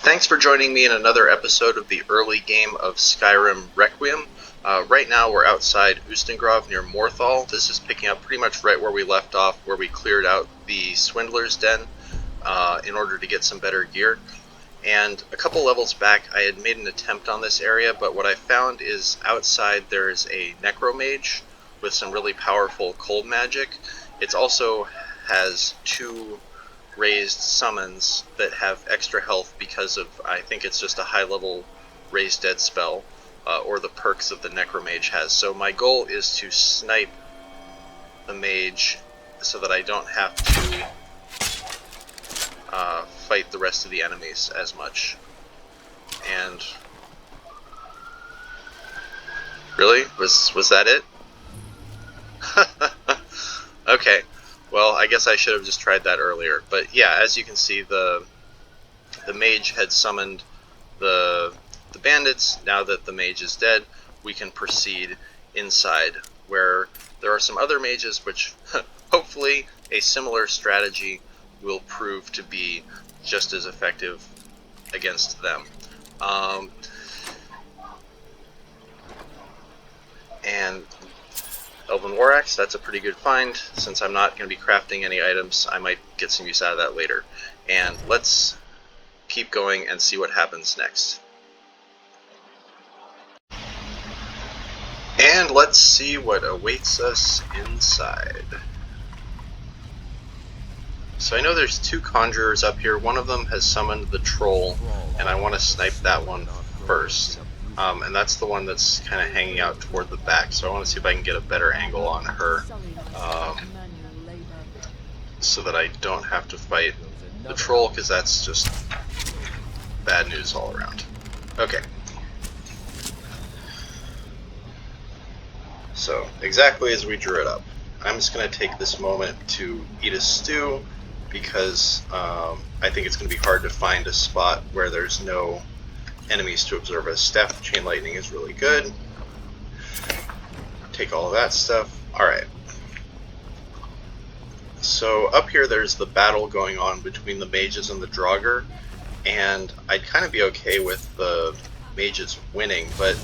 Thanks for joining me in another episode of the early game of Skyrim Requiem. Right now we're outside Ustengrav near Morthal. This is picking up pretty much right where we left off, where we cleared out the Swindler's Den in order to get some better gear. And a couple levels back I had made an attempt on this area, but what I found is outside there's a necromage with some really powerful cold magic. It also has two raised summons that have extra health because of, I think it's just a high level raised dead spell, or the perks that the necromage has. So my goal is to snipe the mage so that I don't have to fight the rest of the enemies as much. And really? Was that it? Okay. Well, I guess I should have just tried that earlier. But yeah, as you can see, the mage had summoned the bandits. Now that the mage is dead, we can proceed inside, where there are some other mages which hopefully a similar strategy will prove to be just as effective against them. And Elven War Axe, that's a pretty good find. Since I'm not going to be crafting any items, I might get some use out of that later. And let's keep going and see what happens next. And let's see what awaits us inside. So I know there's two conjurers up here. One of them has summoned the troll, and I want to snipe that one first. And that's the one that's kind of hanging out toward the back, so I want to see if I can get a better angle on her, so that I don't have to fight the troll, because that's just bad news all around. Okay. So, exactly as we drew it up. I'm just going to take this moment to eat a stew, because I think it's going to be hard to find a spot where there's no enemies to observe us. Staff of Chain Lightning is really good. Take all of that stuff. Alright. So up here there's the battle going on between the mages and the draugr, and I'd kind of be okay with the mages winning, but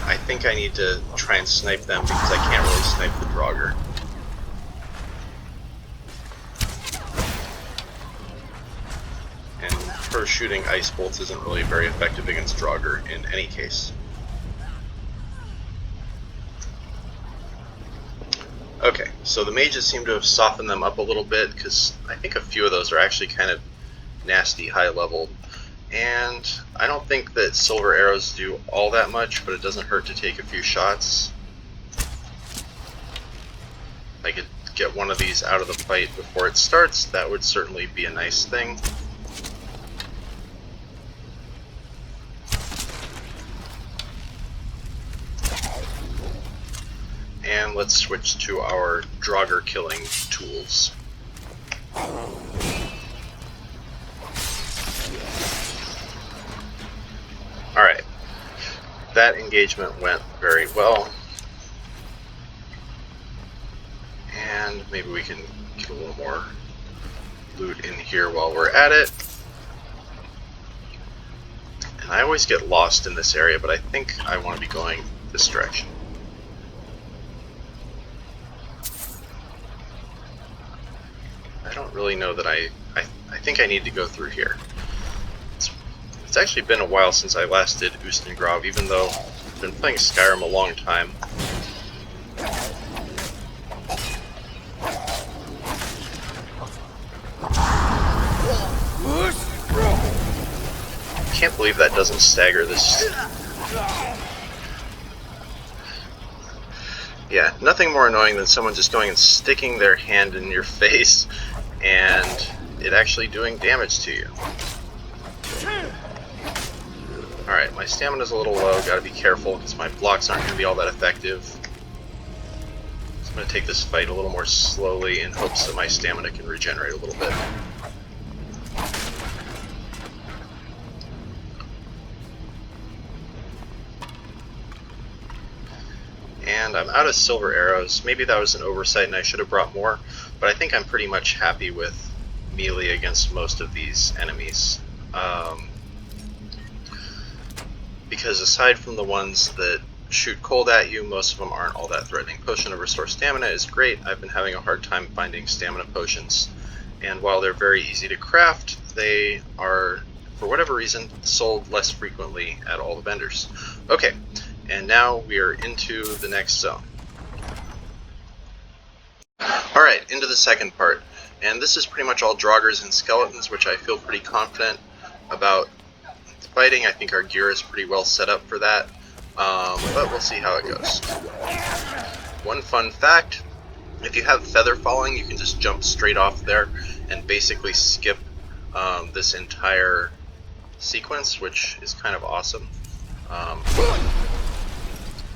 I think I need to try and snipe them because I can't really snipe the draugr. Her shooting ice bolts isn't really very effective against draugr in any case. Okay, so the mages seem to have softened them up a little bit, because I think a few of those are actually kind of nasty high level. And I don't think that silver arrows do all that much, but it doesn't hurt to take a few shots. If I could get one of these out of the fight before it starts, that would certainly be a nice thing. And let's switch to our draugr killing tools. Alright, that engagement went very well. And maybe we can get a little more loot in here while we're at it. And I always get lost in this area, but I think I want to be going this direction. I don't really know that I think I need to go through here. It's actually been a while since I last did Ustengrav, even though I've been playing Skyrim a long time. I can't believe that doesn't stagger this. Yeah, nothing more annoying than someone just going and sticking their hand in your face and it actually doing damage to you. Alright, my stamina's a little low, gotta be careful because my blocks aren't going to be all that effective. So I'm going to take this fight a little more slowly in hopes that my stamina can regenerate a little bit. And I'm out of silver arrows. Maybe that was an oversight and I should have brought more, but I think I'm pretty much happy with melee against most of these enemies. because aside from the ones that shoot cold at you, most of them aren't all that threatening. Potion of Restore Stamina is great. I've been having a hard time finding stamina potions, and while they're very easy to craft, they are, for whatever reason, sold less frequently at all the vendors. Okay, and now we are into the next zone. Alright, into the second part, and this is pretty much all draugrs and skeletons, which I feel pretty confident about fighting. I think our gear is pretty well set up for that, but we'll see how it goes. One fun fact, if you have feather falling, you can just jump straight off there and basically skip this entire sequence, which is kind of awesome.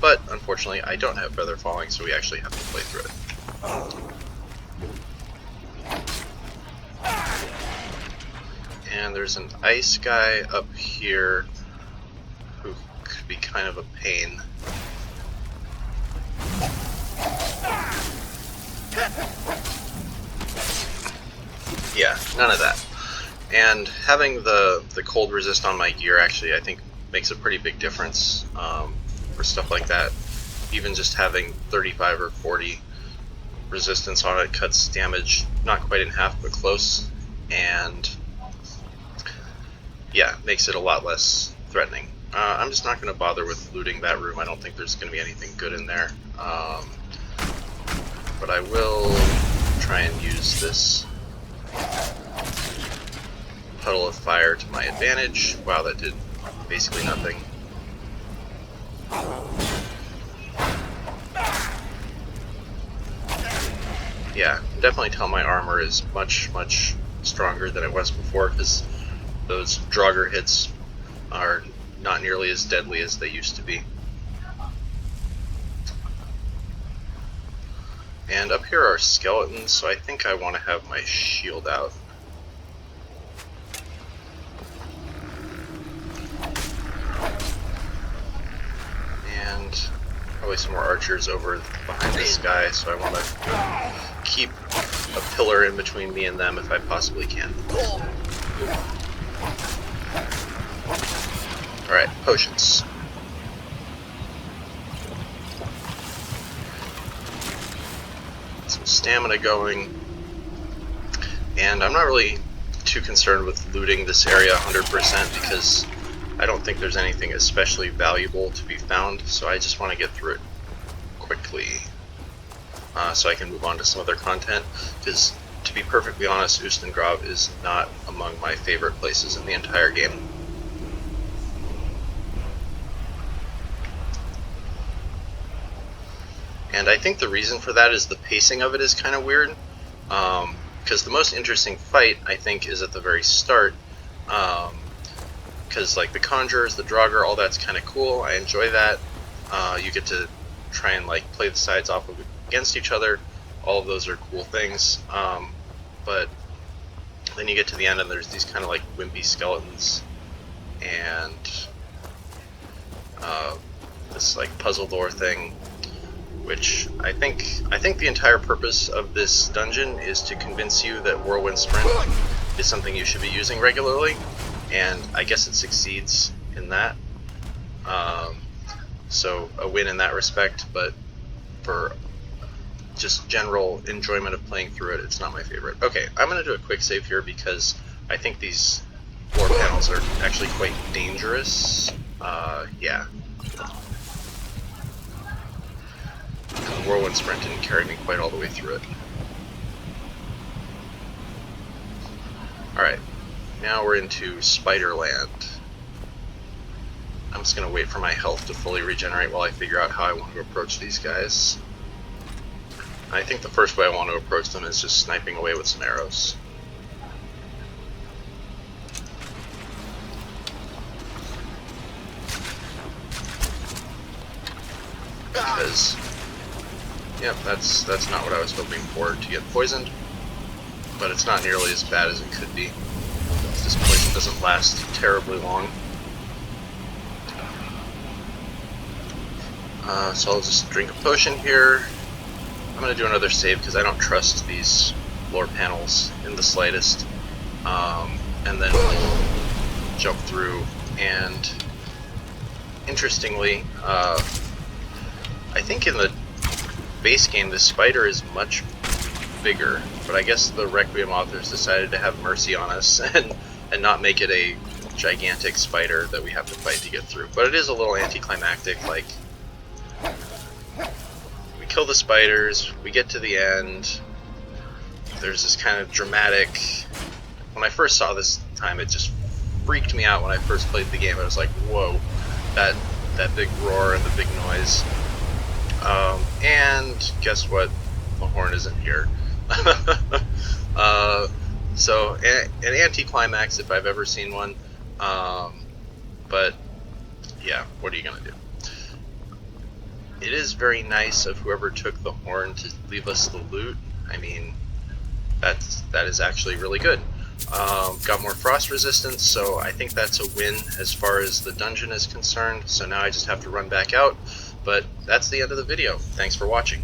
But unfortunately I don't have feather falling, so we actually have to play through it. And there's an ice guy up here who could be kind of a pain. Yeah, none of that. And having the cold resist on my gear actually I think makes a pretty big difference for stuff like that. Even just having 35 or 40 resistance on it cuts damage not quite in half but close, and yeah, makes it a lot less threatening. I'm just not going to bother with looting that room. I don't think there's going to be anything good in there, but I will try and use this puddle of fire to my advantage. Wow, that did basically nothing. Yeah, definitely tell my armor is much stronger than it was before, because those draugr hits are not nearly as deadly as they used to be. And up here are skeletons, so I think I want to have my shield out. And probably some more archers over behind this guy, so I want to keep a pillar in between me and them if I possibly can. Alright, potions. Some stamina going. And I'm not really too concerned with looting this area 100% because I don't think there's anything especially valuable to be found, so I just want to get through it quickly so I can move on to some other content, because to be perfectly honest, Ustengrav is not among my favorite places in the entire game. And I think the reason for that is the pacing of it is kind of weird, because the most interesting fight, I think, is at the very start, because like the conjurers, the draugr, all that's kind of cool. I enjoy that. You get to try and like play the sides off against each other. All of those are cool things. But then you get to the end and there's these kind of like wimpy skeletons and this like puzzle door thing, which I think the entire purpose of this dungeon is to convince you that Whirlwind Sprint is something you should be using regularly, and I guess it succeeds in that. So a win in that respect, but for just general enjoyment of playing through it, it's not my favorite. Okay, I'm going to do a quick save here because I think these floor panels are actually quite dangerous. Yeah. The Whirlwind Sprint didn't carry me quite all the way through it. Alright, now we're into Spiderland. I'm just going to wait for my health to fully regenerate while I figure out how I want to approach these guys. I think the first way I want to approach them is just sniping away with some arrows. Because, yep, that's not what I was hoping for, to get poisoned, but it's not nearly as bad as it could be. This poison doesn't last terribly long. So I'll just drink a potion here. I'm going to do another save because I don't trust these floor panels in the slightest. And then we'll jump through and interestingly, I think in the base game the spider is much bigger, but I guess the Requiem authors decided to have mercy on us and not make it a gigantic spider that we have to fight to get through. But it is a little anticlimactic, like, we kill the spiders, we get to the end, there's this kind of dramatic... When I first saw this time, it just freaked me out when I first played the game. I was like, whoa, that big roar and the big noise. And guess what? The horn isn't here. So an anticlimax if I've ever seen one. But yeah, what are you gonna do? It is very nice of whoever took the horn to leave us the loot. I mean, that is actually really good. Got more frost resistance, so I think that's a win as far as the dungeon is concerned. So now I just have to run back out. But that's the end of the video. Thanks for watching.